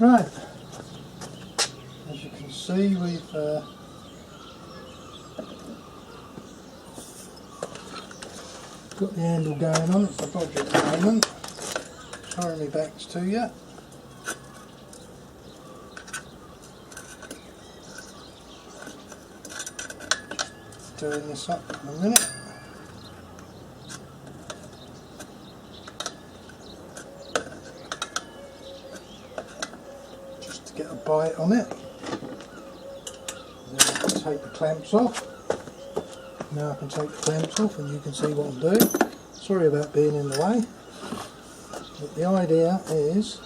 Right, as you can see, we've got the handle going on. It's a dodge at the moment. Sorry my back's to you. Just doing this up in a minute. Just to get a bite on it. Then I can take the clamps off. Now I can take the clamps off and you can see what I'm doing. Sorry about being in the way. But the idea is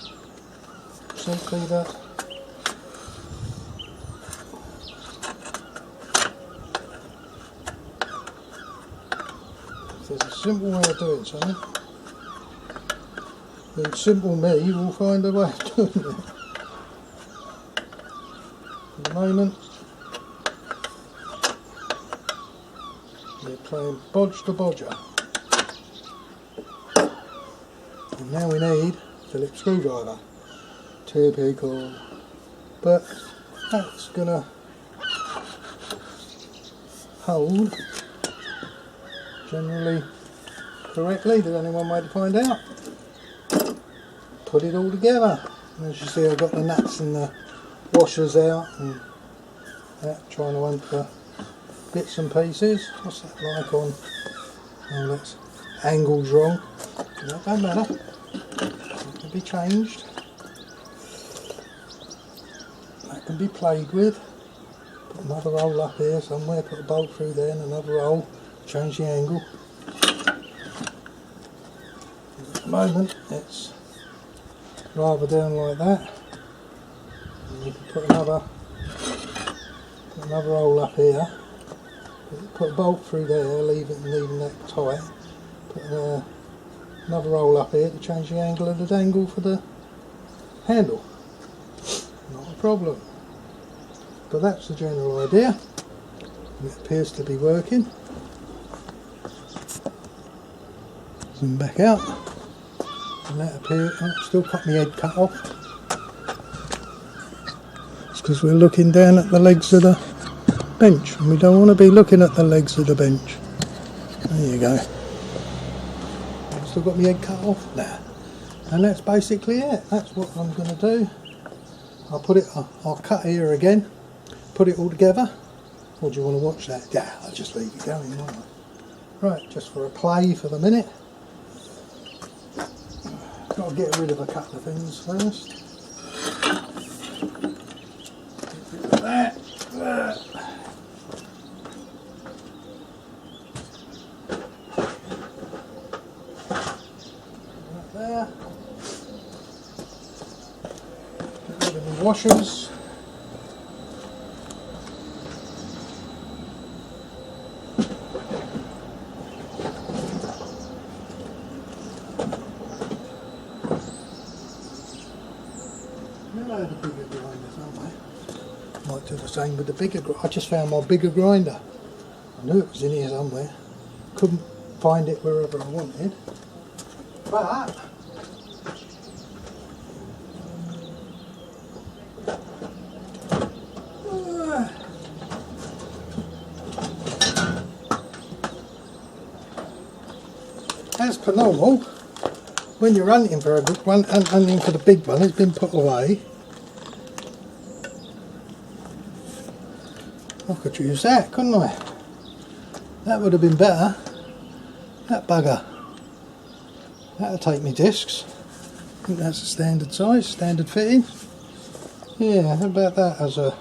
simply that if there's a simple way of doing something, then simple me will find a way of doing it. At the moment, we're playing bodge to bodger. And now we need a Phillips screwdriver. Typical. But that's going to hold generally correctly. There's only one way to find out. Put it all together. And as you see, I've got the nuts and the washers out and that, trying to hunt for bits and pieces. What's that like on? Oh, that's angle's wrong. No, don't matter. It can be changed. That can be played with. Put another roll up here somewhere, put a bolt through there and another roll. Change the angle. At the moment it's rather down like that. And you can put another roll up here. Put a bolt through there, leaving that tight. Put another roll up here to change the angle of the dangle for the handle. Not a problem. But that's the general idea. And it appears to be working. Zoom back out. And that appears, I've still got my head cut off. It's because we're looking down at the legs of the bench. And we don't want to be looking at the legs of the bench. There you go. Still got my head cut off now, and that's basically it. That's what I'm going to do. I'll cut here again, put it all together. Or do you want to watch that? Yeah, I'll just leave it going, won't I? Right, just for a play for the minute. Got to get rid of a couple of things first. Get rid of that. There. Get rid of the washers. Never had a bigger grinder somewhere. Might do the same with the bigger grinder. I just found my bigger grinder. I knew it was in here somewhere. Couldn't find it wherever I wanted. But as per normal, when you're hunting for a good one, hunting for the big one, it's been put away. I could use that, couldn't I? That would have been better. That bugger. That'll take me discs. I think that's a standard size, standard fitting. Yeah, how about that as a...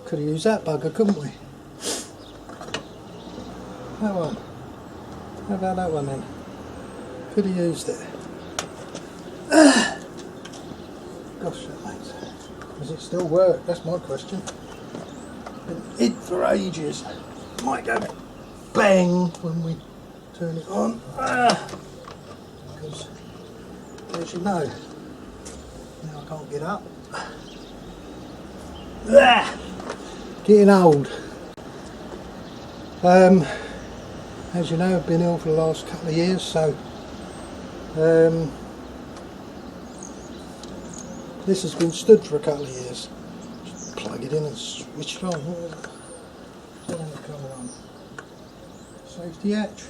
Could have used that bugger, couldn't we? That one. How about that one then? Could have used it. Gosh, that makes sense. Does it still work? That's my question. Been hid for ages. Might go bang when we turn it on. Because, as you know, now I can't get up. Getting old. As you know, I've been ill for the last couple of years, so this has been stood for a couple of years. Just plug it in and switch it on. What is it coming on? Safety hatch.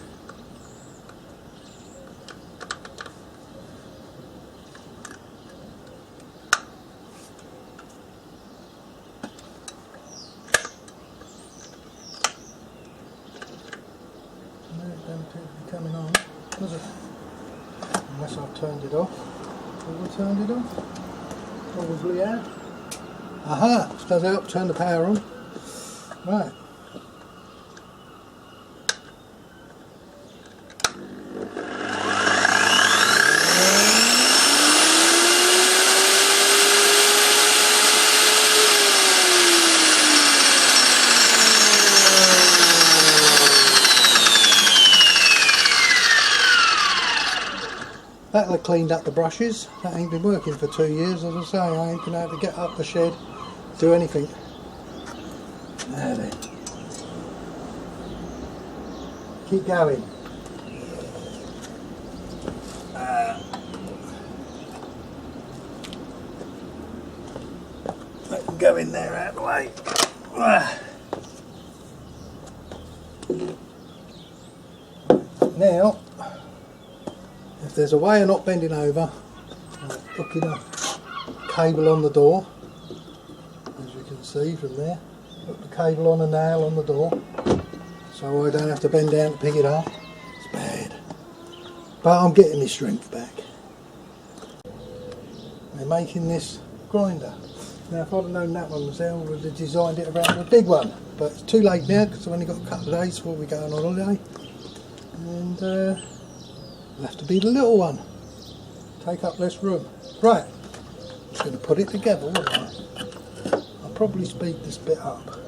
No, it doesn't appear to be coming on, does it? Unless I've turned it off. Have I turned it off? Probably have. Aha! This does help turn the power on. Right. That'll have cleaned up the brushes. That ain't been working for 2 years, as I say. I ain't been able to get up the shed, do anything. There then. Keep going. Let them go in there out of the way. Now, if there's a way of not bending over, hooking a cable on the door, as you can see from there, put the cable on a nail on the door, so I don't have to bend down to pick it up. It's bad, but I'm getting my strength back. They're making this grinder. Now if I'd have known that one was there, I would have designed it around the big one, but it's too late now because I've only got a couple of days before we go on holiday, and it'll have to be the little one, take up less room. Right, I'm just going to put it together, won't I? I'll probably speed this bit up.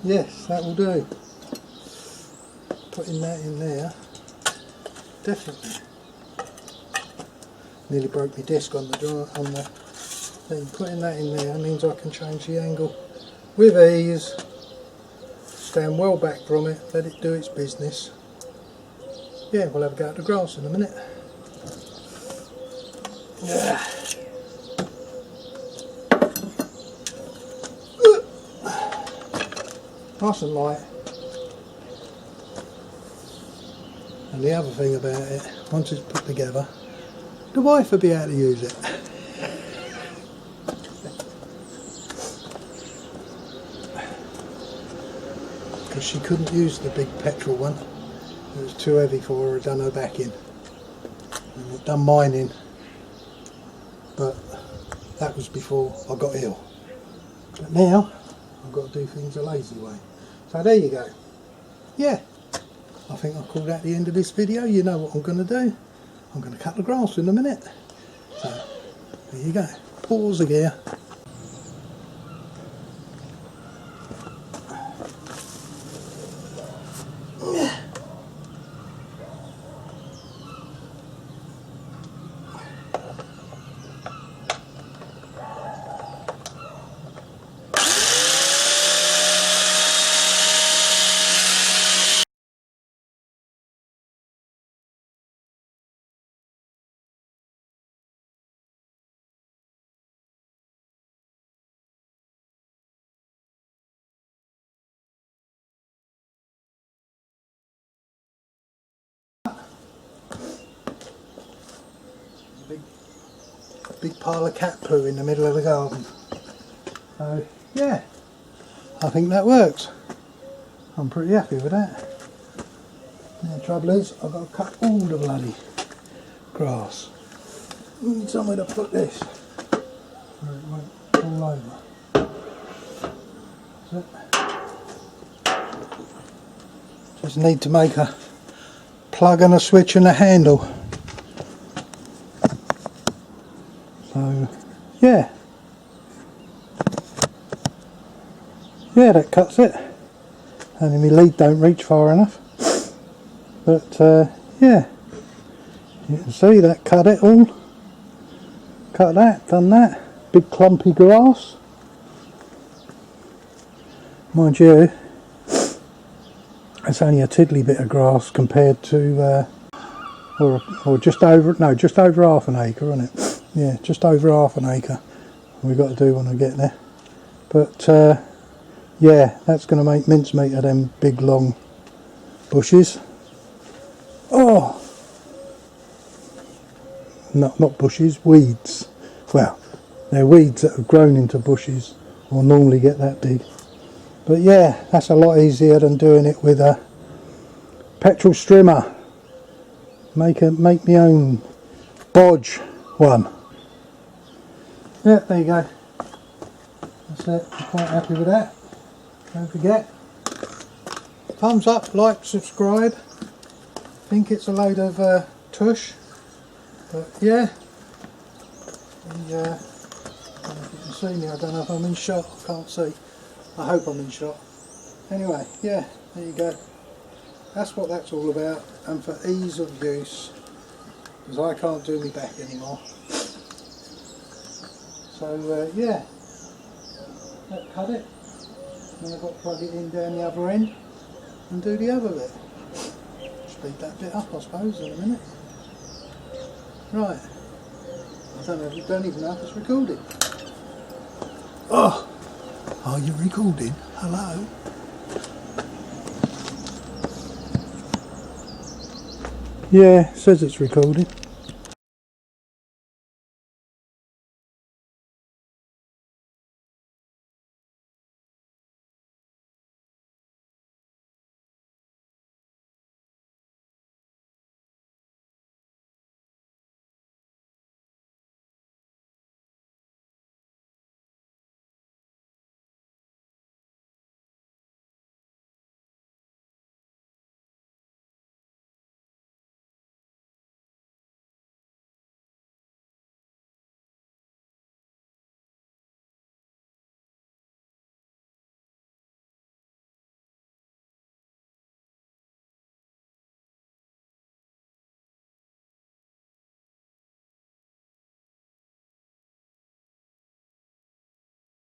Yes, that will do. Putting that in there, definitely. Nearly broke my disc on the thing. Putting that in there means I can change the angle with ease, stand well back from it, let it do its business. Yeah, we'll have a go at the grass in a minute. Yeah. Nice and light. And the other thing about it, once it's put together, the wife will be able to use it. Because she couldn't use the big petrol one. It was too heavy for her, it done her back in. And it done mine in. But that was before I got ill. But now, I've got to do things a lazy way. So there you go. Yeah, I think I'll call that the end of this video. You know what I'm going to do. I'm going to cut the grass in a minute. So, there you go. Pause the gear. big pile of cat poo in the middle of the garden. So yeah, I think that works. I'm pretty happy with that. The trouble is, I've got to cut all the bloody grass. I need somewhere to put this where it won't fall over. That's it. Just need to make a plug and a switch and a handle. So yeah, that cuts it. Only my lead don't reach far enough. But yeah, you can see that cut it all. Cut that, done that. Big clumpy grass. Mind you, it's only a tiddly bit of grass compared to, or just over half an acre, isn't it? Yeah, just over half an acre. We've got to do when I get there. But yeah, that's going to make mincemeat of them big long bushes. Oh, no, not bushes, weeds. Well, they're weeds that have grown into bushes or normally get that big. But yeah, that's a lot easier than doing it with a petrol strimmer. Make my own bodge one. Yeah, there you go. That's it. I'm quite happy with that. Don't forget, thumbs up, like, subscribe. I think it's a load of tush, but yeah. I don't know if you can see me. I don't know if I'm in shot. I can't see. I hope I'm in shot. Anyway, yeah, there you go. That's what that's all about, and for ease of use, because I can't do my back anymore. So yeah, that cut it. Then I've got to plug it in down the other end and do the other bit. Speed that bit up, I suppose, in a minute. Right. I don't even know if it's recording. Oh! Are you recording? Hello? Yeah, it says it's recording.